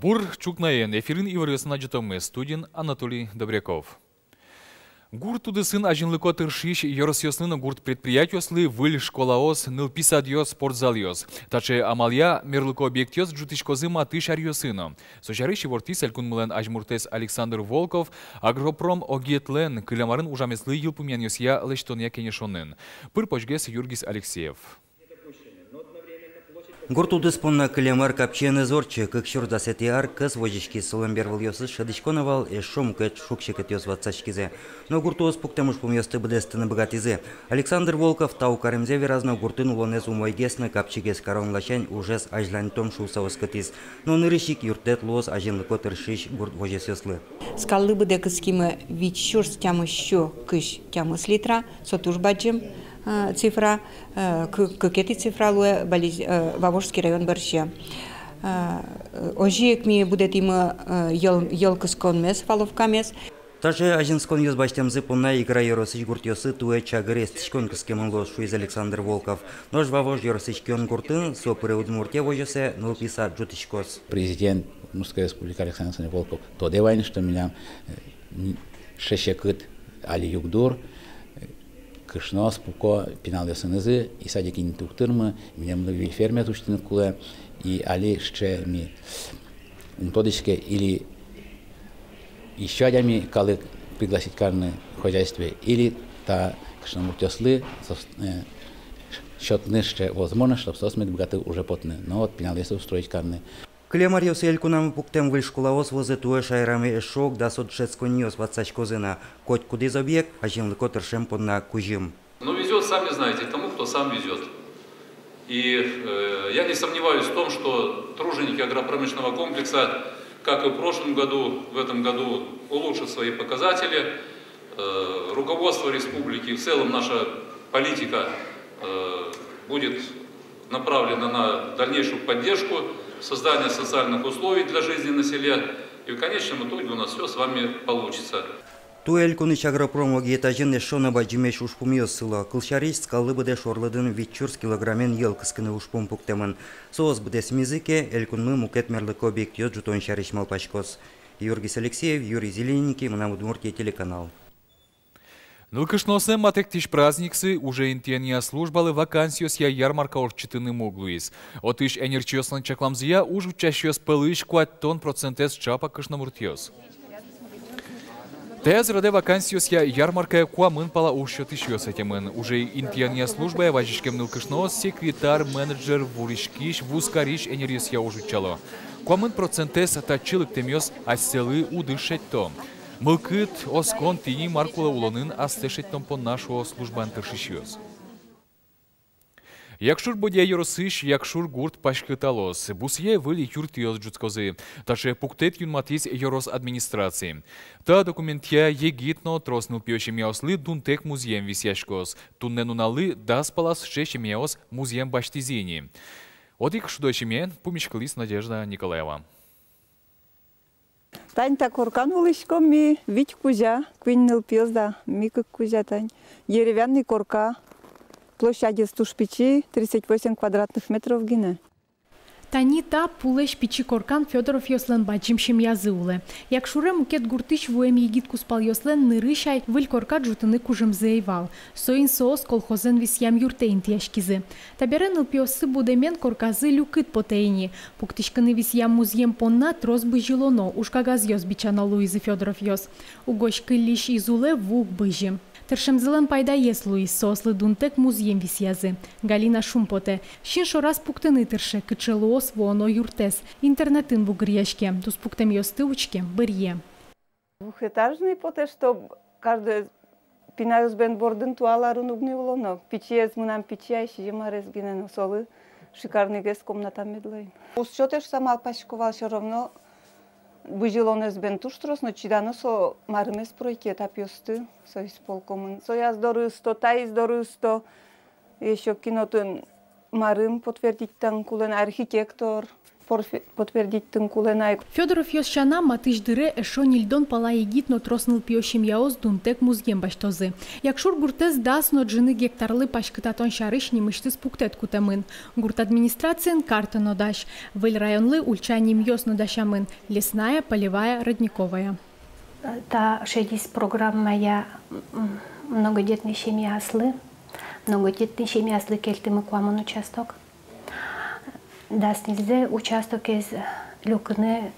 Бур чукнаен эфирин иварысын ажытомы студен Анатолий Добряков. Гурт тудысын ажинлыко тыршиш йоросьослыны гурт предприятioслы выль школаос нылписадьос спортзальос. Таче амалия мерлыко объектиос джутишкозы матыш арьосыно. Сожарыш вортис элькунмылен ажмуртес Александр Волков агропром огетлен кылямарын ужамеслы йылпумяньосья лештония кенешонын. Пыр почгес Юргис Алексеев. Гуртуды спонна кылемар капчены зорчы, как шурда сетиар, кыз вожички соломбер выльосы шадичконовал, и шум кэт шукщикет ёс ватсачкизе. Но гуртуос пуктамуш пумьёсты бдестыны богатизе. Александр Волков тау каремзе виразно гуртын улонез умойгесны капчигес каронлачань ужес ажлантом шусавос катиз. Но нырышик юртет лоз ажинлыко тыршиш гурт вожес ёслы. Скалы бы декскимы вичурс тямы щу кыш тямы слитра, сотуш баджим. Цифра, какие цифра луе Вавожский район Борща. Ожиек ми будет им елкскон мес, фаловка мес. Также ажинскон ёс баштем зыпунна игра yorosich гурт ёсы туэ чагырес тишкон кыскемон лос шуиз Александр Волков. Нож Вавож yorosich кён гуртын сопыры удмурте вожесе нылписа джутишкос. Президент Мужской республики Александр Волков то девайн, что меня шешекыт али югдур. Кышнос, пуко, пинал ясынызы, и садики не тухтырмы, меня многие фермер туштины куле, и али ще ми унтодичке или еще одями калы пригласить карны хозяйстве, или та кышномутёслы, счетны ще возможно, чтобы сосмет богаты уже потны, но вот пинал ясы устроить карны. Клемар ёселькунам пуктем выль школаос возе туэ шайрами эшок да сотшецкониос ватсачкозына. Коть кудыз объект, а жимлыко тыршем подна кужим. Но везет, сами знаете, тому, кто сам везет. И я не сомневаюсь в том, что труженики агропромышленного комплекса, как и в прошлом году, в этом году улучшат свои показатели. Руководство республики, в целом наша политика будет направлена на дальнейшую поддержку создания социальных условий для жизни на селе. И в конечном итоге у нас все с вами получится. Туэль куныч агропром этажен эшона баджимеш ушпумьёс сыла. Кылшарис скалы быде шорлыдын витчурс килограммен ел кыскыны ушпум пуктемын. Соос быде смизыке элькунмы мукет мерлыко объектиот жутон шариш малпашкос. Юргис Алексеев, Юрий Зелененький, Мунамудмуртия телеканал. Нылкышносы матектиш праздниксы уже интения службалы вакансиосья ярмарка орчытыны моглуис. Отыш энерчиослан чакламзия уж учащиос пылыш куат тон процентес чапа кышнамуртиос. Тез раде вакансиосья ярмарка куамын пала ушьотыш йосетемын. Уже интения служба вajishkem нылкышнос секретарь менеджер вуришкиш вускариш энерьесья ужучало. Куамын процентес тачылык темьос аселы удышетто. Мылкыт оскон тини маркула улонын астешеттон по нашего службан тыршишиос. Якшур бодя йоросыш, якшур гурт пашкыталос. Бусье выли юртиос джуцкозы. Таше пуктет юнматис йорос администрации. Та документия егитно троснул пьёщим яослы дунтек музеем висяшкос. Тунненуналы даспалас шещим яос музеем баштизини. Одик шудойшимен пумишкалис Надежда Николаева. Тань так коркан вылышком ми вить кузя, квиннил пилзда, ми как кузя тань. Деревянный корка, площадь 138 квадратных метров гина. Танита пулеш пичи коркан Федоров йослен бачимшим языуле. Як шуре мукет гуртыш вуем егит куспал йослен нырышай выль корка джутыны кужым заевал. Соин соос колхозен висям юртейн тяшкизы. Таберен ылпиосы будемен корказы люкыт потейни. Пуктышканы висям музьем понна трос бы жилоно, ушкагаз йос бичана Луизы Федоров йос. Угош кылиш изуле вук быжи. Тыршемзылен пайда ес Луиз, сослы дунтек музьем висязы. Галина Шумпоте. Шин шораз пуктыны тырше, кычелуос воно юртес. Интернетын бугрияшке. Тус пуктем йосты учке, бырье. Двухэтажный поте, что каждый пинаюс бен бордын туаларын угневало, но печез мунам печай, шижимарез гинен солы. Шикарный гест комната медлей. Усчетеш сама пашковал все равно. Быжилонез бен туштрос, но чидано со мармес пройке тапьосты, со исполкомын. Со я здорысто, та издорысто, еще кинотын марым подтвердить танкулен, архитектор подтвердить танкулен. Федоров Йосчана матыш дыре эшо нильдон пала егит но тросныл пиошим яоз дунтек музгем баштозы. Якшур гуртез дас но джины гектарлы пашкытатон шарыш немышты спуктет кутамын. Гурт администрациен карта нодаш. Выль районлы ульчаним йос нодашамын. Лесная, полевая, родниковая. Та шедис программа я многодетные семьи аслы. Многодетные семьи аслы кельтымы куамон участок. Даснизде участок из люкны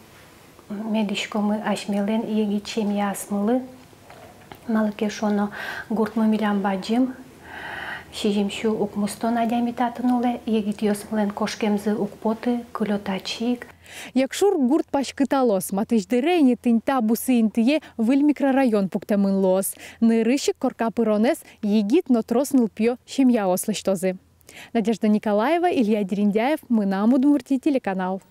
медичкомы ашмелен егит семьи асмылы. Малыкешоно гуртмы милям баджим. Шижимшу укмустон адямитатынуле егит йосмылен кошкемзы укпоты, кулетачик. Якшур гурт пашкыталос, матыш дырейни тыньта бусы интие выль микрорайон пуктамын лос. Нырышик корка пыронес егит но тросныл пьё семья ослыштозы. Надежда Николаева, Илья Дериндяев, Мынам Удмуртий, телеканал.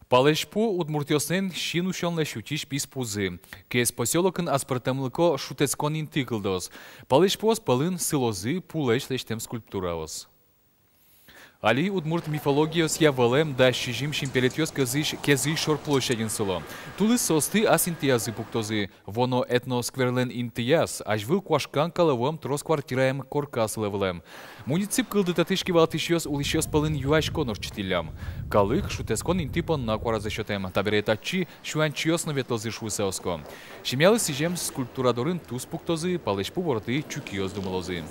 Палешпу Удмуртиоснен шину шонле шутиш пис пузы. Кес поселокын аспартамлыко шутецконин тыклдос. Палешпуос палын сылозы пулеш лештем скульптураос. Али удмурт мифологиос явалем да шижим шимперетиос кезы шор площадин село. Тулы состы асинтиазы пуктозы. Воно этно скверлен интияс, аж выл квашкан калавом трос квартираем коркас левлем. Муницип кылды татышки валтышиос улишиос палын юаш конор чтилям. Калых шутескон интипон на кваразешотем. Таберетачи шуанчиос наветлозы швысеоско. Шимялы сижем скульптурадорын туз пуктозы, палешпу ворты чукиос думалозы.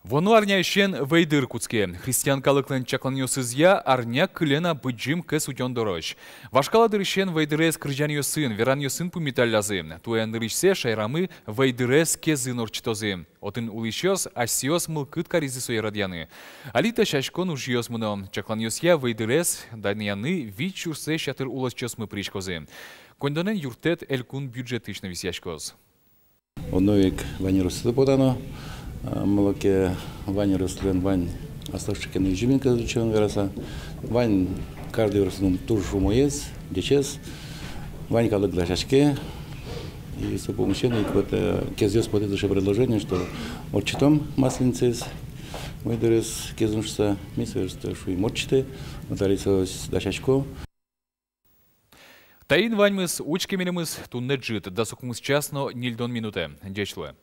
Воно арня ищен вейдыр куцке. Христиан калыклен чакланьосызя арня кылена быджим кэс утен дорож. Вашкаладыр ищен вейдырес крыжаньосын, вераньосын пумиталязы. Туэн рышсе шайрамы вейдырес кезын орчтозы. Отын улишёс асиос мылкыт каризы соерадьяны. Алита шашкон ужиос муно. Чакланьосья вейдырес даньяны вичурсе шатыр улосчос мы пришкозы. Кондонен юртет элькун бюджетышны висяшкоз. Одновик ванирусты подано. Молоке вань ростлен вань оставшикен ежиминка изучен вераса. Вань каждый ростлен тушу моец, дечес. Вань калык дашашке. И с помощью кезёс под это предложение, что морчитом масленицес. Мой дорес кезуншса мисверста шуй морчите. Мотарисос дашашко. Таин ваньмыз учкемелемыз тунне джит, да сукмыз часно нильдон минуте. Дечле.